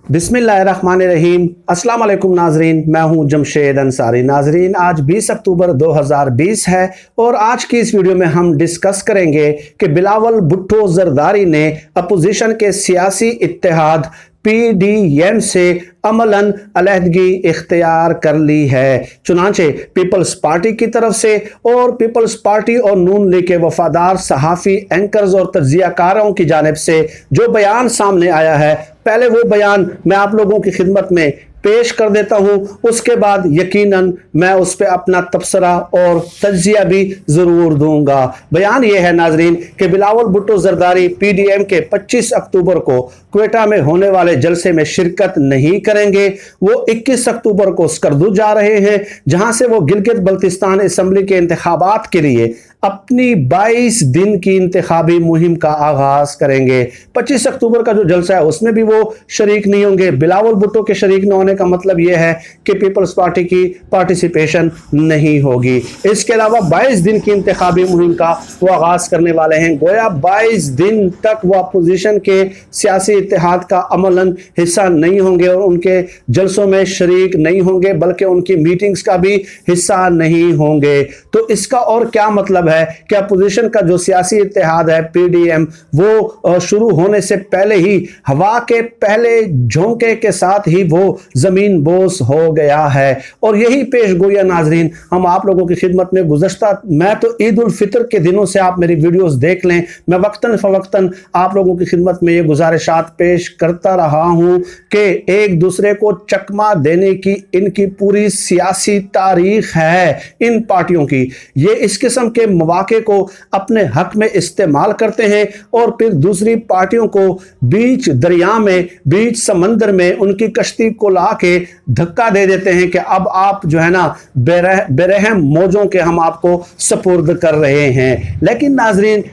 बिस्मिल्लाहिर्रहमानिर्रहीम। अस्सलाम वालेकुम नाजरीन, मैं हूं जमशेद अंसारी। नाजरीन, आज 20 अक्टूबर 2020 है और आज की इस वीडियो में हम डिस्कस करेंगे कि बिलावल भुट्टो जरदारी ने अपोजिशन के सियासी इत्तेहाद PDM से अमलन अलहदगी इख्तियार कर ली है। चुनांचे पीपल्स पार्टी की तरफ से और पीपल्स पार्टी और नून लीग के वफादार सहाफ़ी, एंकर्स और तज्जियाकारों की जानिब से जो बयान सामने आया है, पहले वो बयान मैं आप लोगों की खिदमत में पेश कर देता हूं, उसके बाद यकीनन मैं उस पर अपना तबसरा और तज्जिया भी ज़रूर दूंगा। बयान यह है नाजरीन कि बिलावल भुट्टो जरदारी PDM के 25 अक्टूबर को क्वेटा में होने वाले जलसे में शिरकत नहीं करेंगे। वो 21 अक्टूबर को स्कर्दू जा रहे हैं, जहां से वो गिलगित बल्तिस्तान असम्बली के इंतखाबात के लिए अपनी 22 दिन की इंतखाबी मुहिम का आगाज करेंगे। 25 अक्टूबर का जो जलसा है उसमें भी वो शरीक नहीं होंगे। बिलावल भुट्टो के शरीक न होने का मतलब यह है कि पीपल्स पार्टी की पार्टिसिपेशन नहीं होगी। इसके अलावा 22 दिन की इंतखाबी मुहिम का वो आगाज करने वाले हैं। गोया 22 दिन तक वो अपोजिशन के सियासी इत्तेहाद का अमलन हिस्सा नहीं होंगे और उनके जलसों में शरीक नहीं होंगे, बल्कि उनकी मीटिंग्स का भी हिस्सा नहीं होंगे। तो इसका और क्या मतलब है कि अपोजिशन का जो सियासी इत्तेहाद है PDM, वो शुरू होने से पहले ही हवा के पहले झोंके के साथ ही वो जमीन बोस हो गया है। और यही पेश गोया नाजरीन हम आप लोगों की खिदमत में गुज़श्ता, मैं तो ईद उल फितर के दिनों से आप मेरी वीडियोस देख लें, मैं वक्तन फवक्तन आप लोगों की खिदमत में ये गुजारिशात पेश करता रहा हूं कि एक दूसरे को चकमा देने की इनकी पूरी सियासी तारीख है। इन पार्टियों की ये इस किस्म के मौके को अपने हक में इस्तेमाल करते हैं और फिर दूसरी पार्टियों को बीच दरिया में, बीच समंदर में उनकी कश्ती को ला के धक्का दे देते हैं कि अब आप जो है ना बेरहम मौजों के हम आपको सपुर्द कर रहे हैं। लेकिन नाजरीन,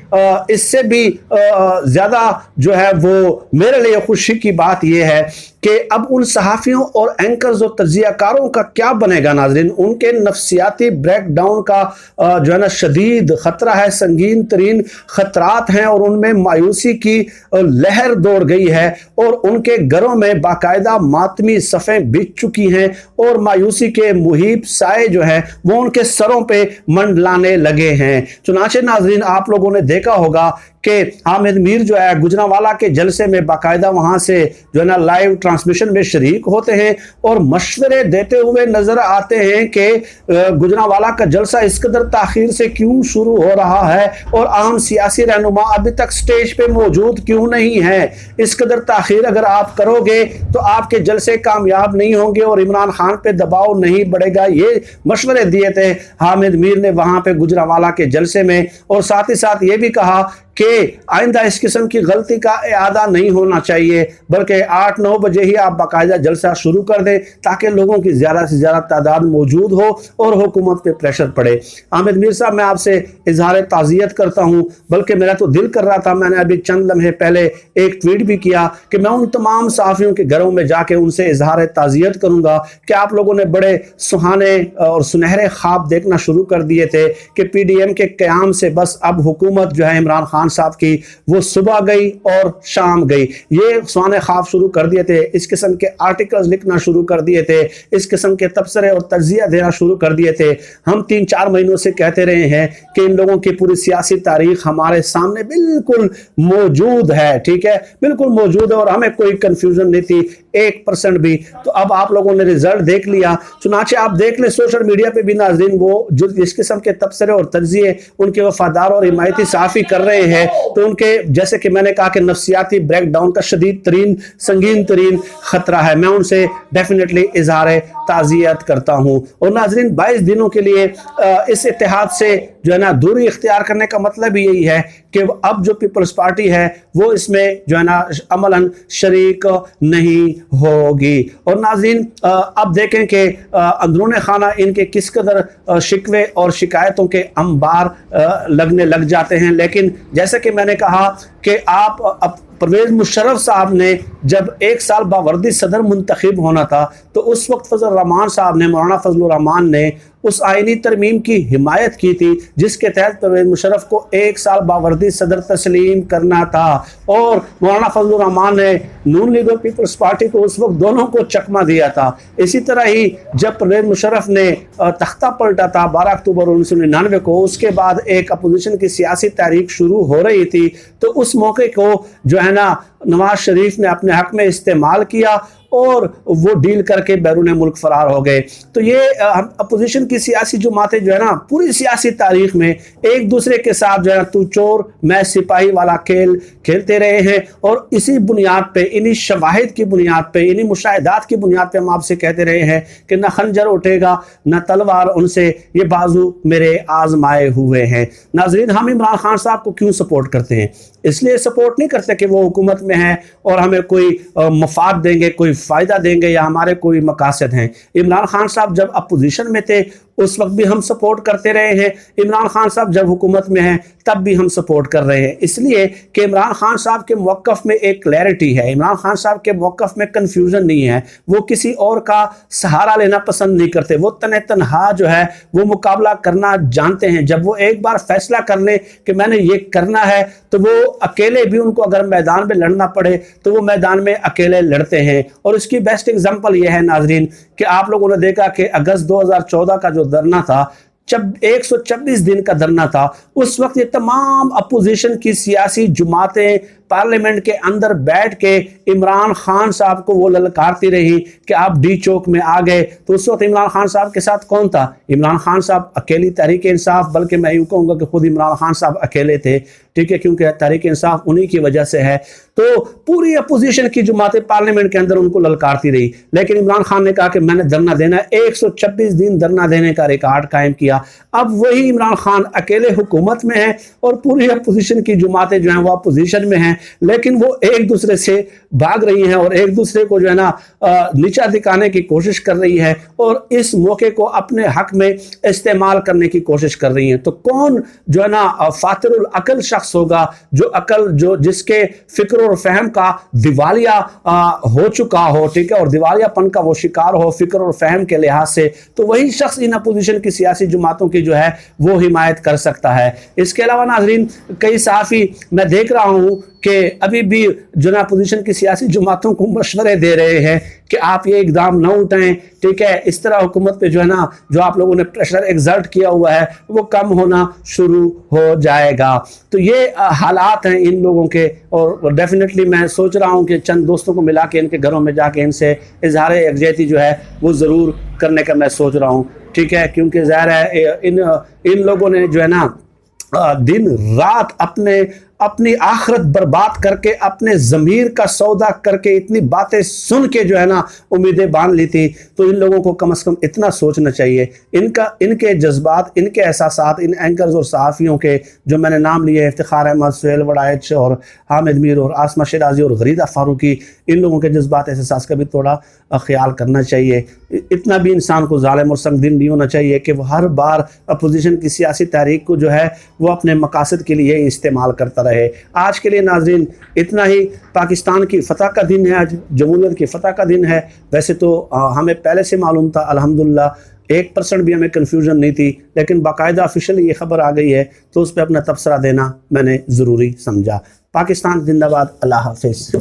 इससे भी ज्यादा जो है वो मेरे लिए खुशी की बात यह है कि अब उन सहाफ़ियों और एंकर्स और तज्जियाकारों का क्या बनेगा नाजरीन। उनके नफ्सियाती ब्रेकडाउन का जो है ना शदीद खतरा है, संगीन तरीन खतरात हैं और उनमें मायूसी की लहर दौड़ गई है और उनके घरों में बाकायदा मातमी सफ़ें बिछ चुकी हैं और मायूसी के मुहीब साए जो है वो उनके सरों पे मंडलाने लगे हैं। चुनाचे नाजरीन, आप लोगों ने देखा होगा कि हामिद मीर जो है गुजरांवाला के जलसे में बाकायदा वहां से जो है ना लाइव ट्रांसमिशन में शरीक होते हैं और मशवरे देते हुए नजर आते हैं कि गुजरांवाला का जलसा इस कदर ताखीर से क्यों शुरू हो रहा है और आम सियासी रहनुमा अभी तक स्टेज पे मौजूद क्यों नहीं है। इस कदर ताखीर अगर आप करोगे तो आपके जलसे कामयाब नहीं होंगे और इमरान खान पे दबाव नहीं बढ़ेगा। ये मशवरे दिए थे हामिद मीर ने वहां पे गुजरांवाला के जलसे में, और साथ ही साथ ये भी कहा कि आइंदा इस किस्म की गलती का इआदा नहीं होना चाहिए, बल्कि 8-9 बजे ही आप बाकायदा जलसा शुरू कर दें ताकि लोगों की ज़्यादा से ज़्यादा तादाद मौजूद हो और हुकूमत पे प्रेशर पड़े। हामिद मीर साहब, मैं आपसे इजहार ताज़ियत करता हूँ, बल्कि मेरा तो दिल कर रहा था, मैंने अभी चंद लम्हे पहले एक ट्वीट भी किया कि मैं उन तमाम सहाफ़ियों के घरों में जाके उनसे इजहार ताज़ियत करूँगा कि आप लोगों ने बड़े सुहाने और सुनहरे ख्वाब देखना शुरू कर दिए थे कि PDM के क़याम से बस अब हुकूमत जो है इमरान खान साहब की वो सुबह गई और शाम गई। ये सुहाने ख्वाब शुरू कर दिए थे, इस किस्म के आर्टिकल्स लिखना शुरू कर दिए थे, इस किस्म के तबसरे और तज्जिया देना शुरू कर दिए थे। हम 3-4 महीनों से कहते रहे हैं कि इन लोगों की पूरी सियासी तारीख हमारे सामने बिल्कुल मौजूद है, ठीक है, बिल्कुल मौजूद है और हमें कोई कंफ्यूजन नहीं थी 1% भी। तो अब आप लोगों ने रिजल्ट देख लिया। चुनाचे आप देख लें सोशल मीडिया पे भी नाजरीन वो जो इस किस्म के तबसरे और तज्जिए उनके वफादार और हिमायती सहाफ़ी कर रहे हैं, तो उनके जैसे कि मैंने कहा कि नफ्सियाती ब्रेकडाउन का शदीद तरीन संगीन तरीन खतरा है। मैं उनसे डेफिनेटली इजहार ताज़ियत करता हूं। और नाजरीन, 22 दिनों के लिए इस इत्तेहाद से जो है ना दूरी इख्तियार करने का मतलब ही यही है कि अब जो पीपल्स पार्टी है वो इसमें जो है ना अमलन शरीक नहीं होगी। और नाज़रीन, अब देखें कि अंदरूने खाना इनके किस कदर शिकवे और शिकायतों के अंबार लगने लग जाते हैं। लेकिन जैसे कि मैंने कहा कि आप परवेज़ मुशर्रफ साहब ने जब 1 साल बावर्दी सदर मुंतखब होना था तो उस वक्त फजल रहमान साहब ने, मौलाना फजल रहमान ने उस आइनी तरमीम की हिमायत की थी जिसके तहत परवेज़ मुशर्रफ को 1 साल बावर्दी सदर तस्लीम करना था। और मौलाना फजल रहमान ने नून लीग और पीपल्स पार्टी को उस वक्त दोनों को चकमा दिया था। इसी तरह ही जब परवेज़ मुशर्रफ ने तख्ता पलटा था 12 अक्टूबर 1999 को, उसके बाद एक अपोजिशन की सियासी तहरीक शुरू हो रही थी, तो उस मौके को जो है ना नवाज शरीफ ने अपने हक में इस्तेमाल किया और वो डील करके बैरून मुल्क फरार हो गए। तो ये अपोजिशन की सियासी जमातें जो है ना पूरी सियासी तारीख में एक दूसरे के साथ जो है तू चोर मैं सिपाही वाला खेल खेलते रहे हैं। और इसी बुनियाद पे, इन्हीं शवाहिद की बुनियाद पे, इन्हीं मुशाहिदात की बुनियाद पे हम आपसे कहते रहे हैं कि न खंजर उठेगा न तलवार उनसे, ये बाजू मेरे आजमाए हुए हैं। नाजरीन, हम इमरान खान साहब को क्यों सपोर्ट करते हैं? इसलिए सपोर्ट नहीं करते कि वो हुकूमत में है और हमें कोई मफाद देंगे, कोई फ़ायदा देंगे या हमारे कोई मकासद हैं। इमरान खान साहब जब अपोजिशन में थे उस वक्त भी हम सपोर्ट करते रहे हैं, इमरान खान साहब जब हुकूमत में हैं तब भी हम सपोर्ट कर रहे हैं, इसलिए कि इमरान खान साहब के मौक़िफ़ में एक क्लैरिटी है, इमरान खान साहब के मौक़िफ़ में कन्फ्यूज़न नहीं है। वो किसी और का सहारा लेना पसंद नहीं करते, वो तनहा जो है वो मुकाबला करना जानते हैं। जब वो एक बार फैसला कर लें कि मैंने ये करना है तो वो अकेले भी, उनको अगर मैदान में लड़ना पड़े तो वो मैदान में अकेले लड़ते हैं। और इसकी बेस्ट एग्जाम्पल ये है नाजरीन कि आप लोगों ने देखा कि अगस्त 2014 का जो धरना था, जब 126 दिन का धरना था, उस वक्त ये तमाम अपोजिशन की सियासी जमातें पार्लियामेंट के अंदर बैठ के इमरान खान साहब को वो ललकारती रही कि आप डी चौक में आ गए। तो उस वक्त इमरान खान साहब के साथ कौन था? इमरान खान साहब अकेली तहरीक इंसाफ, बल्कि मैं यूँ कहूँगा कि खुद इमरान खान साहब अकेले थे, ठीक है, क्योंकि तहरीक इंसाफ उन्हीं की वजह से है। तो पूरी अपोजिशन की जमातें पार्लियामेंट के अंदर उनको ललकारती रही, लेकिन इमरान खान ने कहा कि मैंने धरना देना है, 126 दिन धरना देने का रिकॉर्ड कायम किया। अब वही इमरान खान अकेले हुकूमत में है और पूरी अपोजिशन की जमातें जो हैं वो अपोजिशन में हैं, लेकिन वो एक दूसरे से भाग रही हैं और एक दूसरे को जो है ना नीचा दिखाने की कोशिश कर रही है और इस मौके को अपने हक में इस्तेमाल करने की कोशिश कर रही हैं। तो कौन जो है ना फातिरुल अकल शख्स होगा, जो अकल, जो जिसके फिक्र और फहम का दिवालिया हो चुका हो, ठीक है, और दिवालियापन का वो शिकार हो फिक्र और फहम के लिहाज से, तो वही शख्स इन अपोजिशन की सियासी जमातों की जो है वो हिमायत कर सकता है। इसके अलावा नाजरीन, कई सहाफ़ी मैं देख रहा हूँ कि अभी भी जो ना अपोजिशन की सियासी जमातों को मशवरे दे रहे हैं कि आप ये इकदाम न उठाएं, ठीक है, इस तरह हुकूमत पे जो है ना जो आप लोगों ने प्रेशर एग्जर्ट किया हुआ है वो कम होना शुरू हो जाएगा। तो ये हालात हैं इन लोगों के, और डेफिनेटली मैं सोच रहा हूँ कि चंद दोस्तों को मिला के इनके घरों में जाके इनसे इजहार यकजहती जो है वो ज़रूर करने का मैं सोच रहा हूँ, ठीक है, क्योंकि ज़ाहिर है इन लोगों ने जो है ना दिन रात अपनी आखिरत बर्बाद करके, अपने ज़मीर का सौदा करके, इतनी बातें सुन के जो है ना उम्मीदें बांध ली थी। तो इन लोगों को कम से कम इतना सोचना चाहिए, इनके जज्बात, इनके एहसासात, इन एंकर्स और सहाफ़ियों के जो मैंने नाम लिए, इफ्तिखार अहमद, सुहेल वड़ाइच और हामिद मीर और आसमा शिराजी और गरीदा फारूकी, इन लोगों के जज्बात एहसास का भी थोड़ा ख्याल करना चाहिए। इतना भी इंसान को जालिम और संगदिल नहीं होना चाहिए कि वो हर बार अपोजिशन की सियासी तहरीक को जो है वो अपने मकासद के लिए इस्तेमाल करता रहे। आज के लिए नाजरीन इतना ही। पाकिस्तान की फतह का दिन है, आज जमहूरियत की फतह का दिन है। वैसे तो हमें पहले से मालूम था, अल्हम्दुलिल्लाह 1% भी हमें कन्फ्यूजन नहीं थी, लेकिन बाकायदा ऑफिशियली ये खबर आ गई है तो उस पर अपना तबसरा देना मैंने ज़रूरी समझा। पाकिस्तान जिंदाबाद, अल्लाह हाफिज़।